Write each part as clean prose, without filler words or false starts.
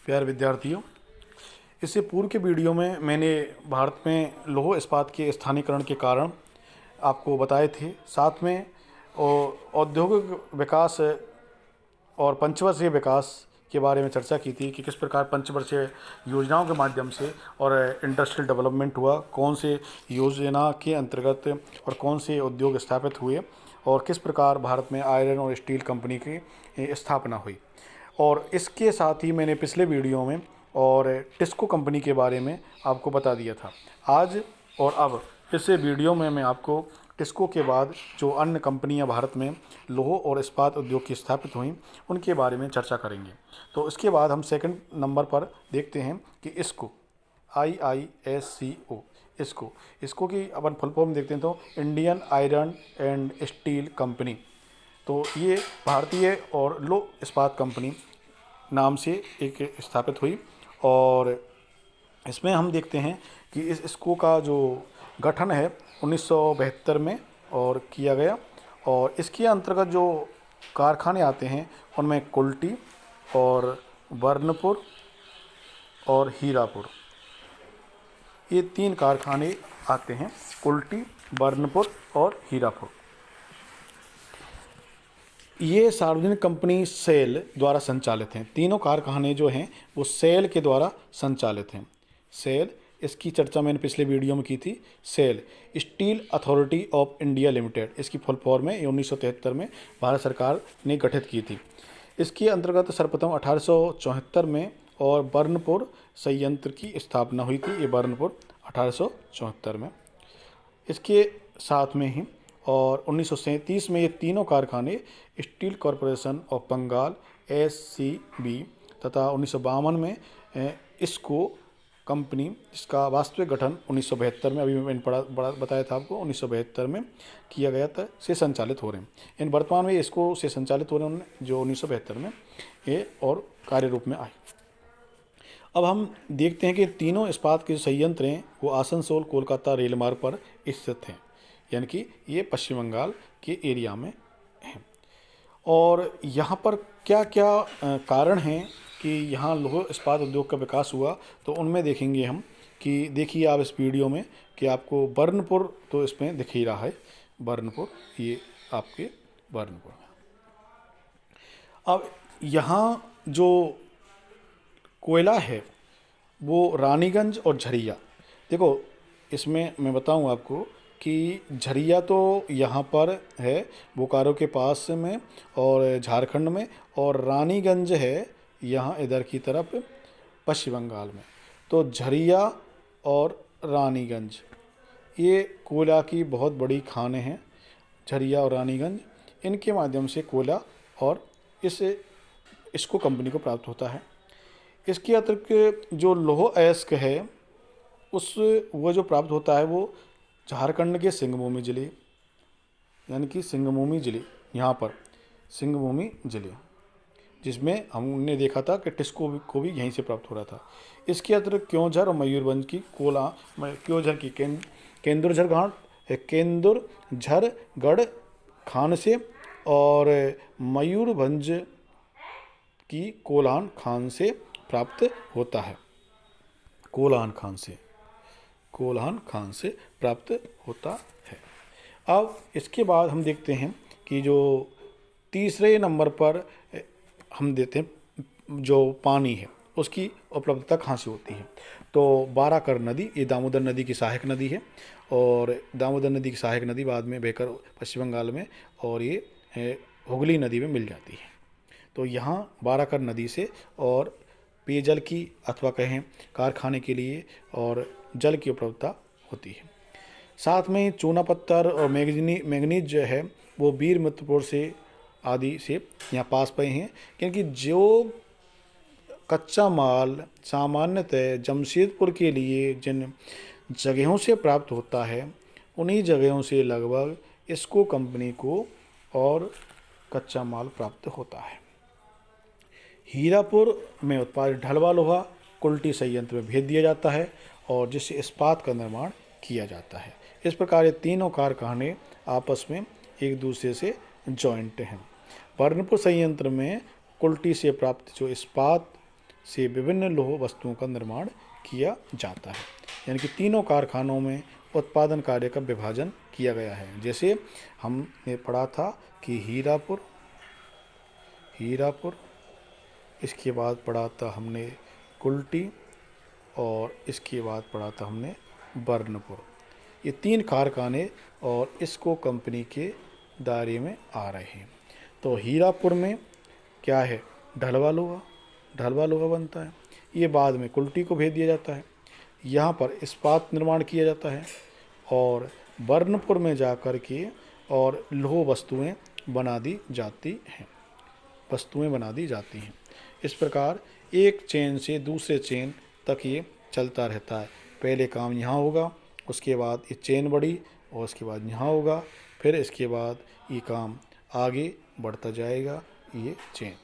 प्यारे विद्यार्थियों, इससे पूर्व के वीडियो में मैंने भारत में लौह इस्पात के स्थानीयकरण के कारण आपको बताए थे। साथ में औद्योगिक विकास और पंचवर्षीय विकास के बारे में चर्चा की थी कि किस प्रकार पंचवर्षीय योजनाओं के माध्यम से और इंडस्ट्रियल डेवलपमेंट हुआ, कौन से योजना के अंतर्गत और कौन से उद्योग स्थापित हुए और किस प्रकार भारत में आयरन और स्टील कंपनी की स्थापना हुई। और इसके साथ ही मैंने पिछले वीडियो में और टिस्को कंपनी के बारे में आपको बता दिया था। आज और अब इस वीडियो में मैं आपको टिस्को के बाद जो अन्य कंपनियां भारत में लौह और इस्पात उद्योग की स्थापित हुई उनके बारे में चर्चा करेंगे। तो इसके बाद हम सेकंड नंबर पर देखते हैं कि इसको IISCO इसको की अपन फुल फॉर्म देखते हैं तो Indian iron and steel company. तो ये भारतीय और लौह इस्पात कंपनी नाम से एक स्थापित हुई और इसमें हम देखते हैं कि इसको का जो गठन है 1972 में और किया गया और इसके अंतर्गत जो कारखाने आते हैं उनमें कुल्टी और बर्नपुर और हीरापुर, ये 3 कारखाने आते हैं, कुल्टी, बर्नपुर और हीरापुर। ये सार्वजनिक कंपनी सेल द्वारा संचालित हैं। तीनों कारखाने जो हैं वो सेल के द्वारा संचालित हैं। सेल, इसकी चर्चा मैंने पिछले वीडियो में की थी। SAIL steel authority of India limited, इसकी फुल फॉर्म है। 1973 में भारत सरकार ने गठित की थी। इसके अंतर्गत सर्वप्रथम 1874 में और बर्नपुर संयंत्र की स्थापना हुई थी। ये बर्नपुर 1874 में। इसके साथ में ही और 1937 में ये तीनों कारखाने steel corporation of Bengal SCB तथा 1952 में इसको कंपनी, जिसका वास्तविक गठन 1972 में, अभी मैंने बताया था आपको, 1972 में किया गया था, से संचालित हो रहे हैं। इन वर्तमान में इसको से संचालित हो रहे हैं जो 1972 में ये और कार्य रूप में आए। अब हम देखते हैं कि तीनों इस्पात के जो संयंत्र हैं वो आसनसोल कोलकाता रेल मार्ग पर स्थित हैं, यानी कि ये पश्चिम बंगाल के एरिया में हैं। और यहाँ पर क्या क्या कारण हैं कि यहाँ लौह इस्पात उद्योग का विकास हुआ, तो उनमें देखेंगे हम कि देखिए आप इस वीडियो में कि आपको बर्नपुर तो इसमें दिख ही रहा है। बर्नपुर, ये आपके बर्नपुर में। अब यहाँ जो कोयला है वो रानीगंज और झरिया, देखो इसमें मैं बताऊँ आपको कि झरिया तो यहाँ पर है बोकारो के पास में और झारखंड में, और रानीगंज है यहाँ इधर की तरफ पश्चिम बंगाल में। तो झरिया और रानीगंज ये कोयला की बहुत बड़ी खानें हैं। झरिया और रानीगंज, इनके माध्यम से कोयला और इसको कंपनी को प्राप्त होता है। इसके अतिरिक्त जो लौह अयस्क है वो जो प्राप्त होता है वो झारखंड के सिंगभूमि जिले, यानी कि सिंगभूमि जिले, यहाँ पर सिंगभूमि जिले, जिसमें हमने देखा था कि टिस्को को भी यहीं से प्राप्त हो रहा था। इसके अतिरिक्त क्योंझर और मयूरभंज की कोला, क्योंझर की केंदुरझरगढ़ खान से और मयूरभंज की कोल्हान खान से प्राप्त होता है। कोल्हान खान से प्राप्त होता है। अब इसके बाद हम देखते हैं कि जो तीसरे नंबर पर हम देते हैं जो पानी है उसकी उपलब्धता कहाँ से होती है, तो बाराकर नदी, ये दामोदर नदी की सहायक नदी है और दामोदर नदी की सहायक नदी बाद में बहकर पश्चिम बंगाल में और ये हुगली नदी में मिल जाती है। तो यहाँ बाराकर नदी से और पेयजल की अथवा कहें कारखाने के लिए और जल की उपलब्धता होती है। साथ में चूना पत्थर और मैंगनीज जो है वो वीर मित्रपुर से आदि से यहाँ पास पे हैं, क्योंकि जो कच्चा माल सामान्यतः जमशेदपुर के लिए जिन जगहों से प्राप्त होता है उन्हीं जगहों से लगभग इसको कंपनी को और कच्चा माल प्राप्त होता है। हीरापुर में उत्पादित ढलवा लोहा कुल्टी संयंत्र में भेज दिया जाता है और जिससे इस्पात का निर्माण किया जाता है। इस प्रकार ये तीनों कारखाने आपस में एक दूसरे से जॉइंट हैं। बर्नपुर संयंत्र में कुल्टी से प्राप्त जो इस्पात से विभिन्न लौह वस्तुओं का निर्माण किया जाता है। यानी कि तीनों कारखानों में उत्पादन कार्य का विभाजन किया गया है। जैसे हमने पढ़ा था कि हीरापुर, इसके बाद पढ़ा था हमने कुल्टी, और इसके बाद पढ़ा था हमने बर्नपुर। ये 3 कारखाने और इसको कंपनी के दायरे में आ रहे हैं। तो हीरापुर में क्या है, ढलवा लोहा बनता है। ये बाद में कुल्टी को भेज दिया जाता है। यहाँ पर इस्पात निर्माण किया जाता है, और बर्नपुर में जा कर के और लौह वस्तुएं बना दी जाती हैं। इस प्रकार एक चेन से दूसरे चेन तक ये चलता रहता है। पहले काम यहाँ होगा, उसके बाद ये चेन बढ़ी, और उसके बाद यहाँ होगा, फिर इसके बाद ये काम आगे बढ़ता जाएगा, ये चेन।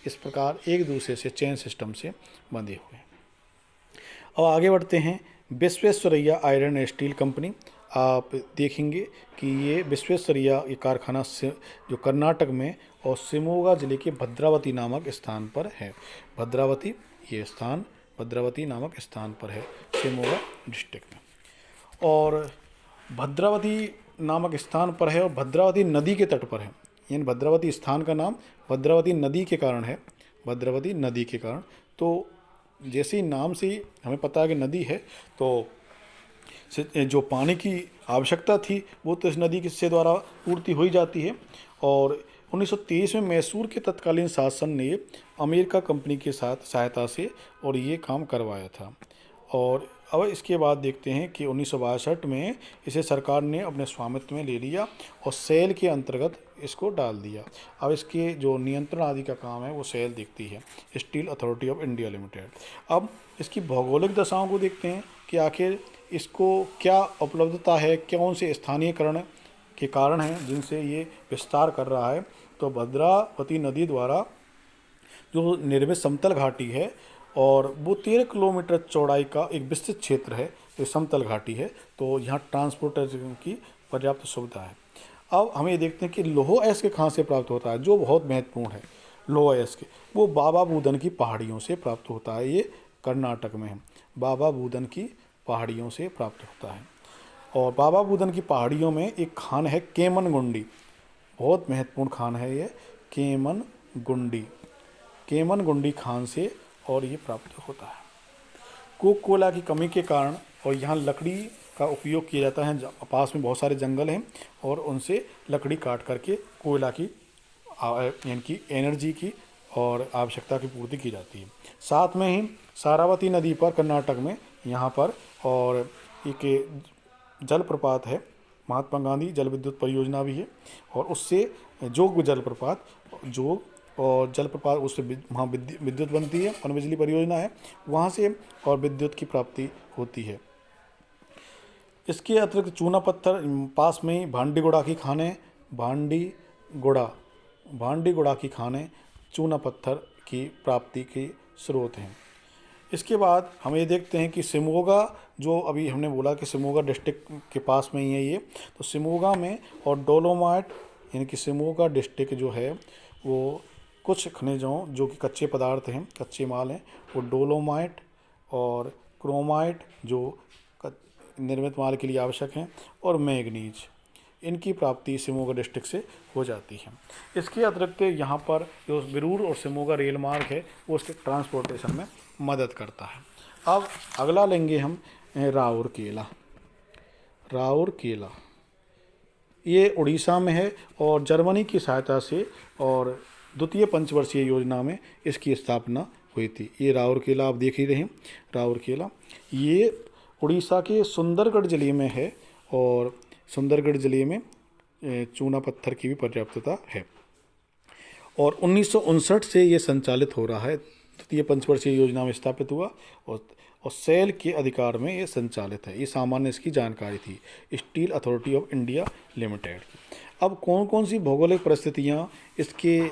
इस प्रकार एक दूसरे से चेन सिस्टम से बंधे हुए हैं। अब आगे बढ़ते हैं। Visvesvaraya iron and steel company, आप देखेंगे कि ये विश्वेश्वरैया ये कारखाना से जो कर्नाटक में और शिमोगा जिले के भद्रावती नामक स्थान पर है। भद्रावती नामक स्थान पर है, शिमोगा डिस्ट्रिक्ट में। और भद्रावती नामक स्थान पर है, और भद्रावती नदी के तट पर है। यानी भद्रावती स्थान का नाम भद्रावती नदी के कारण है, तो जैसे ही नाम से ही हमें पता है कि नदी है, तो जो पानी की आवश्यकता थी वो तो इस नदी से द्वारा पूर्ति हो ही जाती है। और 1923 में मैसूर के तत्कालीन शासन ने अमेरिका कंपनी के साथ सहायता से और ये काम करवाया था। और अब इसके बाद देखते हैं कि 1962 में इसे सरकार ने अपने स्वामित्व में ले लिया और सेल के अंतर्गत इसको डाल दिया। अब इसके जो नियंत्रण आदि का काम है वो सेल देखती है, steel authority of India limited. अब इसकी भौगोलिक दशाओं को देखते हैं कि आखिर इसको क्या उपलब्धता है, कौन से स्थानीयकरण के कारण हैं जिनसे ये विस्तार कर रहा है। तो भद्रावती नदी द्वारा जो निर्मित समतल घाटी है, और वो 13 किलोमीटर चौड़ाई का एक विस्तृत क्षेत्र है, ये समतल घाटी है, तो यहाँ ट्रांसपोर्टेशन की पर्याप्त सुविधा है। अब हम ये देखते हैं कि लौह अयस्क कहाँ से प्राप्त होता है, जो बहुत महत्वपूर्ण है। लौह अयस्क वो बाबा बूदन की पहाड़ियों से प्राप्त होता है, ये कर्नाटक में है, बाबा बूदन की पहाड़ियों से प्राप्त होता है। और बाबा बूदन की पहाड़ियों में एक खान है केमनगुंडी, बहुत महत्वपूर्ण खान है ये केमनगुंडी खान से, और ये प्राप्त होता है। कोक कोला की कमी के कारण और यहाँ लकड़ी का उपयोग किया जाता है, पास में बहुत सारे जंगल हैं, और उनसे लकड़ी काट करके कोयला की यानी कि एनर्जी की और आवश्यकता की पूर्ति की जाती है। साथ में ही सारावती नदी पर कर्नाटक में यहाँ पर और एक जलप्रपात है, महात्मा गांधी जल विद्युत परियोजना भी है, और उससे जोग जलप्रपात उससे वहाँ विद्युत बनती है, पन बिजली परियोजना है, वहाँ से और विद्युत की प्राप्ति होती है। इसके अतिरिक्त चूना पत्थर पास में ही भांडीगुड़ा की खानें चूना पत्थर की प्राप्ति के स्रोत हैं। इसके बाद हम ये देखते हैं कि शिमोगा, जो अभी हमने बोला कि शिमोगा डिस्ट्रिक्ट के पास में ही है ये, तो शिमोगा में और डोलोमाइट यानी कि शिमोगा डिस्ट्रिक्ट जो है वो कुछ खनिजों जो कि कच्चे पदार्थ हैं, कच्चे माल हैं, वो डोलोमाइट और क्रोमाइट जो निर्मित माल के लिए आवश्यक हैं, और मैग्नीज, इनकी प्राप्ति शिमोगा डिस्ट्रिक्ट से हो जाती है। इसके अतिरिक्त यहाँ पर जो बिरूर और शिमोगा रेल मार्ग है वो उसके ट्रांसपोर्टेशन में मदद करता है। अब अगला लेंगे हम राउरकेला, ये उड़ीसा में है, और जर्मनी की सहायता से और द्वितीय पंचवर्षीय योजना में इसकी स्थापना हुई थी। ये राउरकेला आप देख ही रहे हैं, राउरकेला ये उड़ीसा के सुंदरगढ़ जिले में है, और सुंदरगढ़ जिले में चूना पत्थर की भी पर्याप्तता है, और 1959 से ये संचालित हो रहा है, द्वितीय पंचवर्षीय योजना में स्थापित हुआ, और सेल के अधिकार में ये संचालित है। ये सामान्य इसकी जानकारी थी, steel authority of India limited की। अब कौन कौन सी भौगोलिक परिस्थितियाँ इसके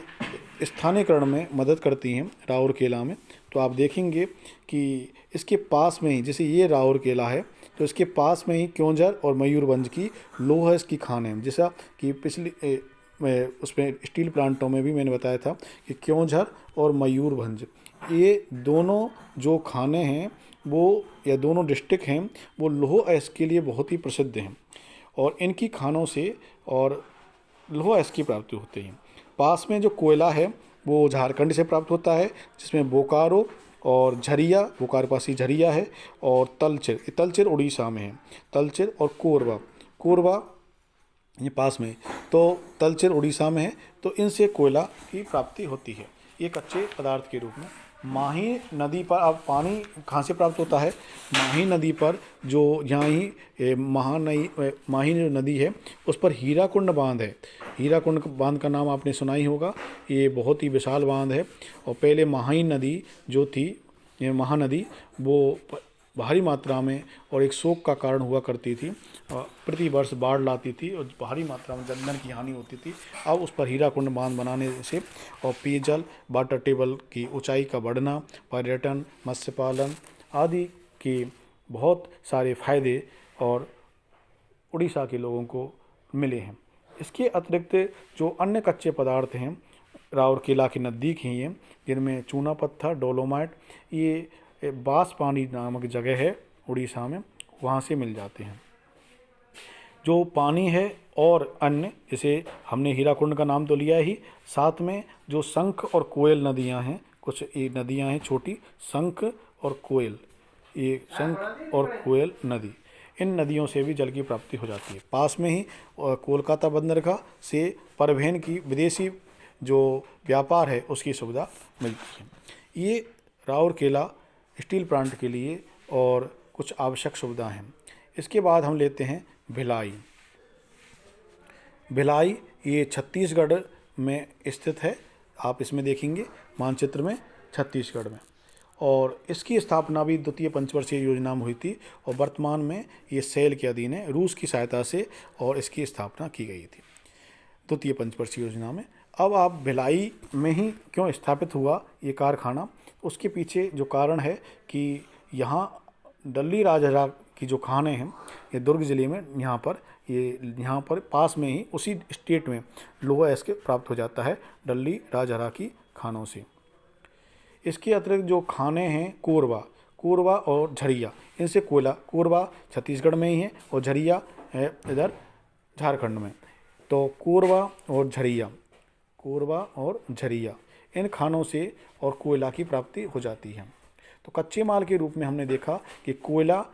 स्थानीयकरण में मदद करती हैं राउरकेला में, तो आप देखेंगे कि इसके पास में ही, जैसे ये राउरकेला है तो इसके पास में ही क्योंझर और मयूरभंज की लौह अयस्क की खान है, जैसा कि उसमें स्टील प्लांटों में भी मैंने बताया था कि क्योंझर और मयूरभंज, ये दोनों जो खाने हैं वो, या दोनों डिस्ट्रिक्ट हैं, वो लौह अयस्क के लिए बहुत ही प्रसिद्ध हैं और इनकी खानों से और लौह अयस्क की प्राप्ति होती है। पास में जो कोयला है वो झारखंड से प्राप्त होता है, जिसमें बोकारो और झरिया, बोकारो पास ही झरिया है, और तलचेर, तलचेर उड़ीसा में है, तलचेर और कोरबा, कोरबा ये पास में, तो तलचेर उड़ीसा में है। तो इनसे कोयला की प्राप्ति होती है ये कच्चे पदार्थ के रूप में। माही नदी पर अब पानी कहाँ से प्राप्त होता है? माही नदी पर, जो यहाँ ही माही जो नदी है उस पर हीराकुंड बांध है। हीराकुंड बांध का नाम आपने सुना ही होगा। ये बहुत ही विशाल बांध है और पहले माही नदी जो थी, ये महानदी, वो भारी मात्रा में और एक शोक का कारण हुआ करती थी। प्रति वर्ष बाढ़ लाती थी और भारी मात्रा में जनधन की हानि होती थी। अब उस पर हीराकुंड बांध बनाने से और पेयजल, वाटर टेबल की ऊंचाई का बढ़ना, पर्यटन, मत्स्य पालन आदि के बहुत सारे फायदे और उड़ीसा के लोगों को मिले हैं। इसके अतिरिक्त जो अन्य कच्चे पदार्थ हैं राउरकेला के नज़दीक ही हैं, जिनमें चूना पत्थर, डोलोमाइट, ये बांसपानी नामक जगह है उड़ीसा में, वहाँ से मिल जाते हैं। जो पानी है और अन्य, जैसे हमने हीराकुंड का नाम तो लिया ही, साथ में जो शंख और कोयल नदियाँ हैं, कुछ ये नदियाँ हैं छोटी, शंख और कोयल, ये शंख और कोयल नदी, इन नदियों से भी जल की प्राप्ति हो जाती है। पास में ही कोलकाता बंदरगाह से परिवहन की, विदेशी जो व्यापार है उसकी सुविधा मिलती है। ये राउरकेला स्टील प्लांट के लिए और कुछ आवश्यक सुविधा हैं। इसके बाद हम लेते हैं भिलाई। भिलाई ये छत्तीसगढ़ में स्थित है, आप इसमें देखेंगे मानचित्र में, छत्तीसगढ़ में, और इसकी स्थापना भी द्वितीय पंचवर्षीय योजना में हुई थी और वर्तमान में ये सेल के अधीन है, रूस की सहायता से और इसकी स्थापना की गई थी द्वितीय पंचवर्षीय योजना में। अब आप भिलाई में ही क्यों स्थापित हुआ ये कारखाना, उसके पीछे जो कारण है कि यहाँ डल्ली राजहरा की जो खाने हैं, ये दुर्ग ज़िले में, यहाँ पर पास में ही उसी स्टेट में लौह अयस्क प्राप्त हो जाता है डल्ली राजहरा की खानों से। इसके अतिरिक्त जो खाने हैं कोरबा और झरिया, इनसे कोयला, कोरबा छत्तीसगढ़ में ही है और झरिया है इधर झारखंड में। तो कोरबा और झरिया इन खानों से और कोयला की प्राप्ति हो जाती है। तो कच्चे माल के रूप में हमने देखा कि कोयला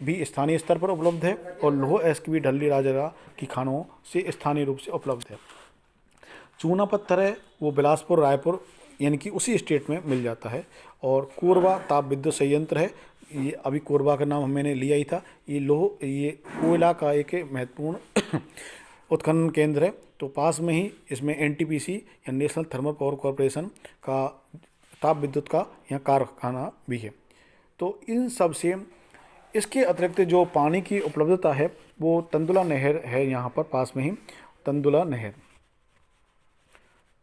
भी स्थानीय स्तर पर उपलब्ध है और लौह अयस्क भी डल्ली राजहरा की खानों से स्थानीय रूप से उपलब्ध है। चूना पत्थर है वो बिलासपुर, रायपुर यानी कि उसी स्टेट में मिल जाता है। और कोरबा ताप विद्युत संयंत्र है, ये अभी कोरबा का नाम मैंने लिया ही था, ये कोयला का एक महत्वपूर्ण उत्खनन केंद्र है। तो पास में ही इसमें एनटीपीसी या नेशनल थर्मल पावर कॉरपोरेशन का ताप विद्युत का यहाँ कारखाना भी है। तो इन सब से इसके अतिरिक्त जो पानी की उपलब्धता है वो तंदुला नहर है, यहाँ पर पास में ही तंदुला नहर,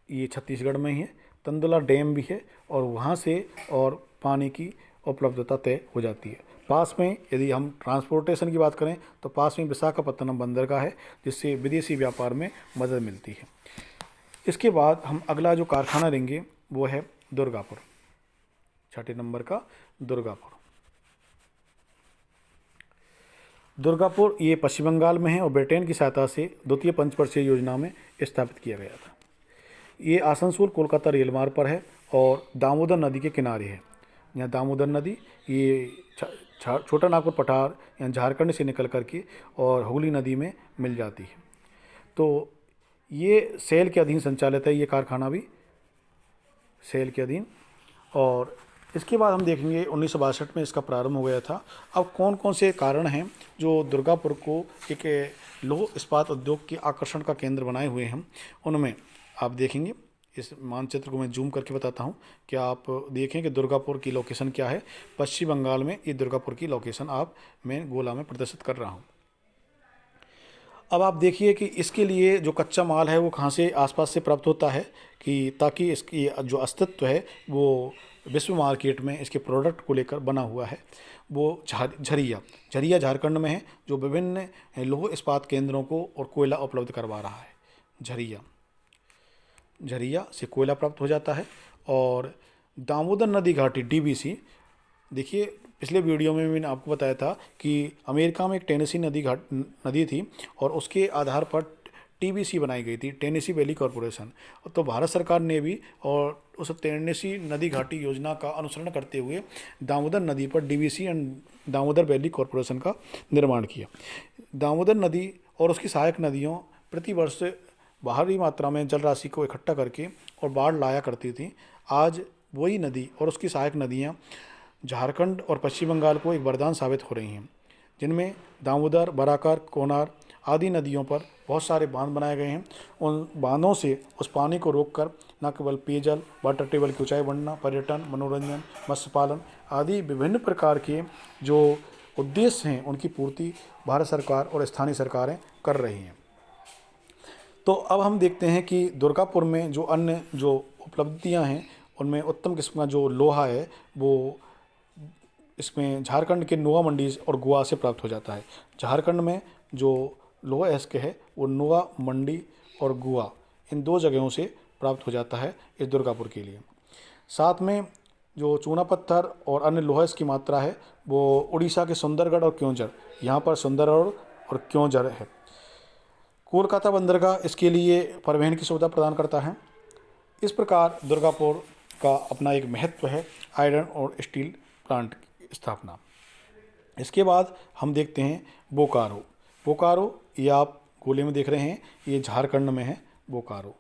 ये छत्तीसगढ़ में ही है। तंदुला डैम भी है और वहाँ से और पानी की उपलब्धता तय हो जाती है। पास में यदि हम ट्रांसपोर्टेशन की बात करें तो पास में विशाखापत्तनम बंदरगाह है, जिससे विदेशी व्यापार में मदद मिलती है। इसके बाद हम अगला जो कारखाना लेंगे वो है दुर्गापुर, 6 नंबर का दुर्गापुर ये पश्चिम बंगाल में है और ब्रिटेन की सहायता से द्वितीय पंचवर्षीय योजना में स्थापित किया गया था। ये आसनसोल कोलकाता रेल मार्ग पर है और दामोदर नदी के किनारे है। यहाँ दामोदर नदी ये छोटा नागपुर पठार यहाँ झारखंड से निकल करके और हुगली नदी में मिल जाती है। तो ये सेल के अधीन संचालित है, ये कारखाना भी सेल के अधीन। और इसके बाद हम देखेंगे 1962 में इसका प्रारंभ हो गया था। अब कौन कौन से कारण हैं जो दुर्गापुर को एक लौह इस्पात उद्योग के आकर्षण का केंद्र बनाए हुए हैं, उनमें आप देखेंगे। इस मानचित्र को मैं जूम करके बताता हूं कि आप देखें कि दुर्गापुर की लोकेशन क्या है। पश्चिम बंगाल में ये दुर्गापुर की लोकेशन मैं गोला में प्रदर्शित कर रहा हूं। अब आप देखिए कि इसके लिए जो कच्चा माल है वो कहाँ से आसपास से प्राप्त होता है, कि ताकि इसकी जो अस्तित्व है वो विश्व मार्केट में इसके प्रोडक्ट को लेकर बना हुआ है। वो झरिया झारखंड में है, जो विभिन्न लौह इस्पात केंद्रों को और कोयला उपलब्ध करवा रहा है। झरिया, झरिया से कोयला प्राप्त हो जाता है। और दामोदर नदी घाटी डीवीसी, देखिए पिछले वीडियो में मैंने आपको बताया था कि अमेरिका में एक टेनेसी नदी थी और उसके आधार पर टीबीसी बनाई गई थी, टेनेसी वैली कॉरपोरेशन। तो भारत सरकार ने भी और उस टेनेसी नदी घाटी योजना का अनुसरण करते हुए दामोदर नदी पर DVC and Damodar valley corporation का निर्माण किया। दामोदर नदी और उसकी सहायक नदियों प्रतिवर्ष भारी मात्रा में जल राशि को इकट्ठा करके और बाढ़ लाया करती थी। आज वही नदी और उसकी सहायक नदियाँ झारखंड और पश्चिम बंगाल को एक वरदान साबित हो रही हैं, जिनमें दामोदर, बराकर, कोनार आदि नदियों पर बहुत सारे बांध बनाए गए हैं। उन बांधों से उस पानी को रोककर न केवल पेयजल, वाटर टेबल की ऊंचाई बढ़ना, पर्यटन, मनोरंजन, मत्स्य पालन आदि विभिन्न प्रकार के जो उद्देश्य हैं उनकी पूर्ति भारत सरकार और स्थानीय सरकारें कर रही हैं। तो अब हम देखते हैं कि दुर्गापुर में जो अन्य जो उपलब्धियां हैं उनमें उत्तम किस्म का जो लोहा है वो इसमें झारखंड के नुआ मंडी और गोवा से प्राप्त हो जाता है। झारखंड में जो लोहा एस्क है वो नुआ मंडी और गोवा इन दो जगहों से प्राप्त हो जाता है इस दुर्गापुर के लिए। साथ में जो चूना पत्थर और अन्य लोहा की मात्रा है वो उड़ीसा के सुंदरगढ़ और क्योंझर, यहाँ पर सुंदरगढ़ और क्योंझर है। कोलकाता बंदरगाह इसके लिए परिवहन की सुविधा प्रदान करता है। इस प्रकार दुर्गापुर का अपना एक महत्व है आयरन और स्टील प्लांट की स्थापना। इसके बाद हम देखते हैं बोकारो। बोकारो ये आप गोले में देख रहे हैं, ये झारखंड में है। बोकारो,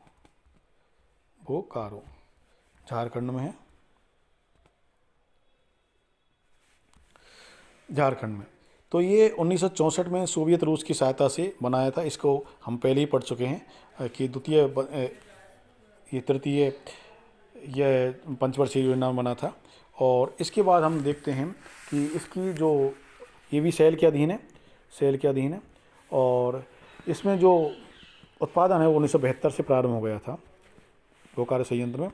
बोकारो झारखंड में है, झारखंड में। तो ये 1964 में सोवियत रूस की सहायता से बनाया था। इसको हम पहले ही पढ़ चुके हैं कि तृतीय यह पंचवर्षीय योजना बना था। और इसके बाद हम देखते हैं कि इसकी जो ये भी सेल के अधीन है, सेल के अधीन है। और इसमें जो उत्पादन है वो 1972 से प्रारंभ हो गया था बोकारो संयंत्र में।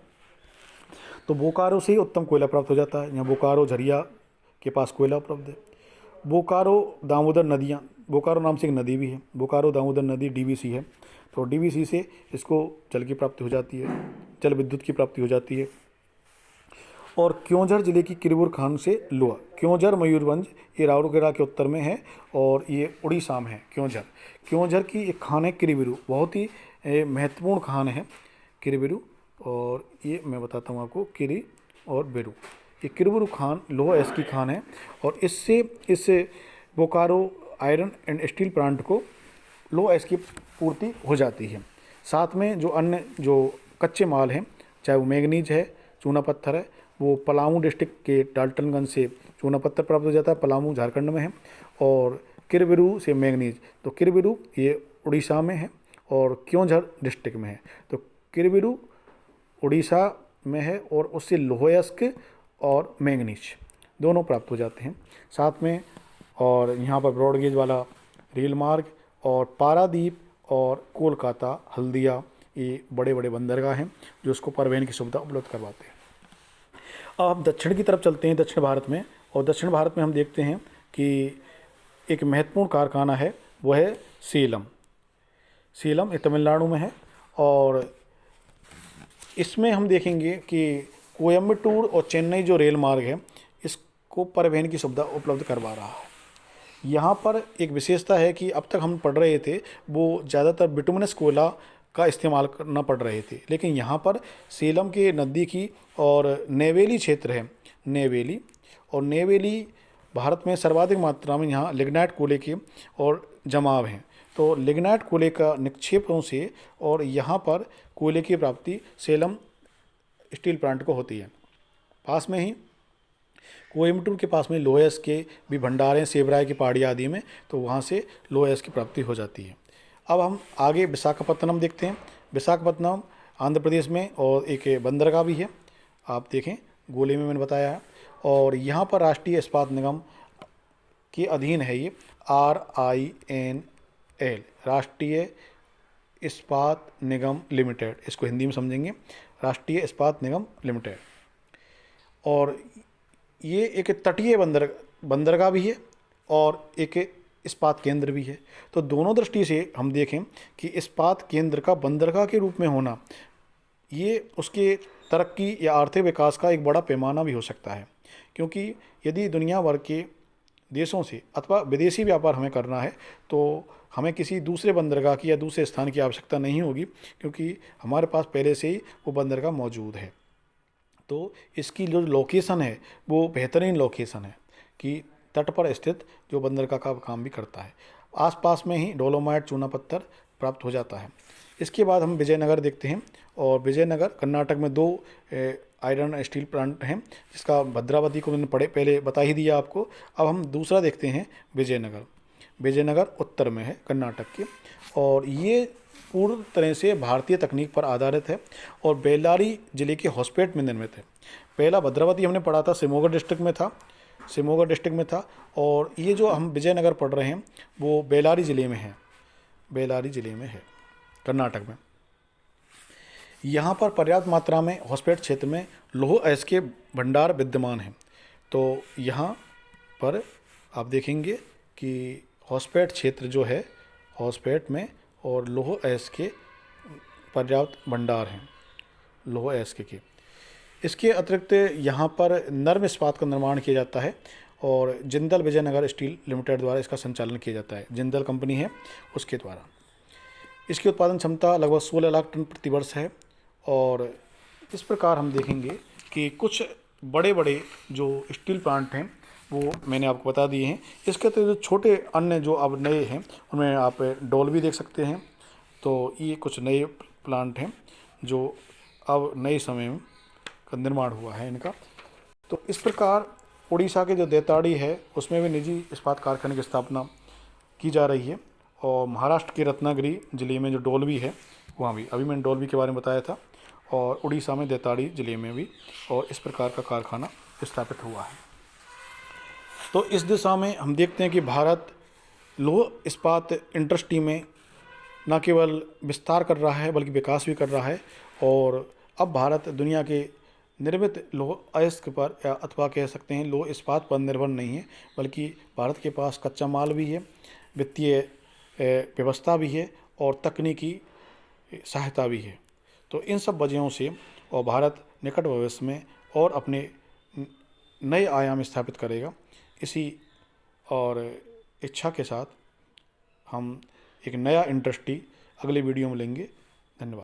तो बोकारो से ही उत्तम कोयला प्राप्त हो जाता है। यहाँ बोकारो झरिया के पास कोयला उपलब्ध है। बोकारो दामोदर नदियाँ, बोकारो नाम से एक नदी भी है, बोकारो दामोदर नदी डीवीसी है। तो डीवीसी से इसको जल की प्राप्ति हो जाती है, जल विद्युत की प्राप्ति हो जाती है। और क्योंझर जिले की किरबुर खान से लोहा, क्योंझर मयूरभंज ये राउरकेला के उत्तर में है और ये उड़ीसा में है। क्योंझर, क्योंझर की एक खान है किरीबिरू, बहुत ही महत्वपूर्ण खान है किरीबिरू। और ये मैं बताता हूँ आपको, किरी और बिरू, ये किरबुरू खान लोहा एस की खान है। और इससे Bokaro iron and steel plant को लोहा एस की पूर्ति हो जाती है। साथ में जो अन्य जो कच्चे माल हैं, चाहे वो मैंगनीज है, चूना पत्थर है, वो पलामू डिस्ट्रिक्ट के डाल्टनगंज से चूना पत्थर प्राप्त हो जाता है, पलामू झारखंड में है। और किरबिरू से मैंगनीज, तो किरबिरू ये उड़ीसा में है और क्योंझर डिस्ट्रिक्ट में है। तो किरबिरू उड़ीसा में है और उससे लोहयस्क और मैंगनीज दोनों प्राप्त हो जाते हैं। साथ में और यहाँ पर ब्रॉडगेज वाला रेल मार्ग और पारादीप और कोलकाता, हल्दिया ये बड़े बड़े बंदरगाह हैं जो उसको परिवहन की सुविधा उपलब्ध करवाते हैं। अब हम दक्षिण की तरफ चलते हैं, दक्षिण भारत में। और दक्षिण भारत में हम देखते हैं कि एक महत्वपूर्ण कारखाना है, वह है सेलम। सेलम ये तमिलनाडु में है। और इसमें हम देखेंगे कि कोयम्बटूर और चेन्नई जो रेल मार्ग है इसको परिवहन की सुविधा उपलब्ध करवा रहा है। यहाँ पर एक विशेषता है कि अब तक हम पढ़ रहे थे वो ज़्यादातर बिटुमिनस कोयला का इस्तेमाल करना पड़ रहे थे, लेकिन यहाँ पर सेलम के नज़दीकी और नेवेली क्षेत्र है, नेवेली। और नेवेली भारत में सर्वाधिक मात्रा में यहाँ लिग्नाइट कोयले के और जमाव हैं। तो लिग्नाइट कोयले का निक्षेपों से और यहाँ पर कोयले की प्राप्ति सेलम स्टील प्लांट को होती है। पास में ही कोयम्बटूर के पास में लोहयस के भी भंडार हैं, सेबराय की पहाड़ी आदि में, तो वहाँ से लोहयस की प्राप्ति हो जाती है। अब हम आगे विशाखापत्तनम देखते हैं। विशाखापत्तनम आंध्र प्रदेश में और एक बंदरगाह भी है, आप देखें गोले में मैंने बताया है। और यहाँ पर राष्ट्रीय इस्पात निगम के अधीन है ये, RINL, राष्ट्रीय इस्पात निगम लिमिटेड, इसको हिंदी में समझेंगे, राष्ट्रीय इस्पात निगम लिमिटेड। और ये एक तटीय बंदरगाह भी है और एक इस्पात केंद्र भी है। तो दोनों दृष्टि से हम देखें कि इस्पात केंद्र का बंदरगाह के रूप में होना, ये उसके तरक्की या आर्थिक विकास का एक बड़ा पैमाना भी हो सकता है। क्योंकि यदि दुनिया भर के देशों से अथवा विदेशी व्यापार हमें करना है तो हमें किसी दूसरे बंदरगाह की या दूसरे स्थान की आवश्यकता नहीं होगी, क्योंकि हमारे पास पहले से ही वो बंदरगाह मौजूद है। तो इसकी जो लोकेशन है वो बेहतरीन लोकेशन है कि तट पर स्थित जो बंदरगाह का काम भी करता है। आसपास में ही डोलोमाइट चूना पत्थर प्राप्त हो जाता है। इसके बाद हम विजयनगर देखते हैं, और विजयनगर कर्नाटक में दो आयरन स्टील प्लांट हैं, जिसका भद्रावती को मैंने पहले बता ही दिया आपको। अब हम दूसरा देखते हैं विजयनगर। विजयनगर उत्तर में है कर्नाटक के, और ये पूर्ण तरह से भारतीय तकनीक पर आधारित है और बेल्लारी जिले के होसपेट में निर्मित है। पहला भद्रावती हमने पढ़ा था शिवमोगा डिस्ट्रिक्ट में था, और ये जो हम विजयनगर पढ़ रहे हैं वो बेल्लारी जिले में है कर्नाटक में। यहाँ पर पर्याप्त मात्रा में होसपेट क्षेत्र में लौह अयस्क के भंडार विद्यमान हैं। तो यहाँ पर आप देखेंगे कि होसपेट क्षेत्र जो है, होसपेट में और लौह अयस्क के पर्याप्त भंडार हैं, लौह अयस्क के। इसके अतिरिक्त यहाँ पर नर्म इस्पात का निर्माण किया जाता है, और जिंदल विजयनगर स्टील लिमिटेड द्वारा इसका संचालन किया जाता है। जिंदल कंपनी है उसके द्वारा। इसकी उत्पादन क्षमता लगभग 16 लाख टन प्रति वर्ष है। और इस प्रकार हम देखेंगे कि कुछ बड़े बड़े जो स्टील प्लांट हैं वो मैंने आपको बता दिए हैं। इसके अतिरिक्त जो छोटे अन्य जो अब नए हैं उनमें आप डोल्बी देख सकते हैं। तो ये कुछ नए प्लांट हैं जो अब नए समय में का निर्माण हुआ है इनका। तो इस प्रकार उड़ीसा के जो देवताड़ी है उसमें भी निजी इस्पात कारखाने की स्थापना की जा रही है, और महाराष्ट्र के रत्नागिरी जिले में जो डोल्बी है वहाँ भी, अभी मैंने डोल्बी के बारे में बताया था, और उड़ीसा में देवताड़ी जिले में भी, और इस प्रकार का कारखाना स्थापित हुआ है। तो इस दिशा में हम देखते हैं कि भारत लौह इस्पात इंडस्ट्री में न केवल विस्तार कर रहा है बल्कि विकास भी कर रहा है। और अब भारत दुनिया के निर्मित लौह अयस्क पर अथवा कह सकते हैं लौह इस्पात पर निर्भर नहीं है, बल्कि भारत के पास कच्चा माल भी है, वित्तीय व्यवस्था भी है और तकनीकी सहायता भी है। तो इन सब वजहों से और भारत निकट भविष्य में और अपने नए आयाम स्थापित करेगा। इसी और इच्छा के साथ हम एक नया इंडस्ट्री अगले वीडियो में लेंगे।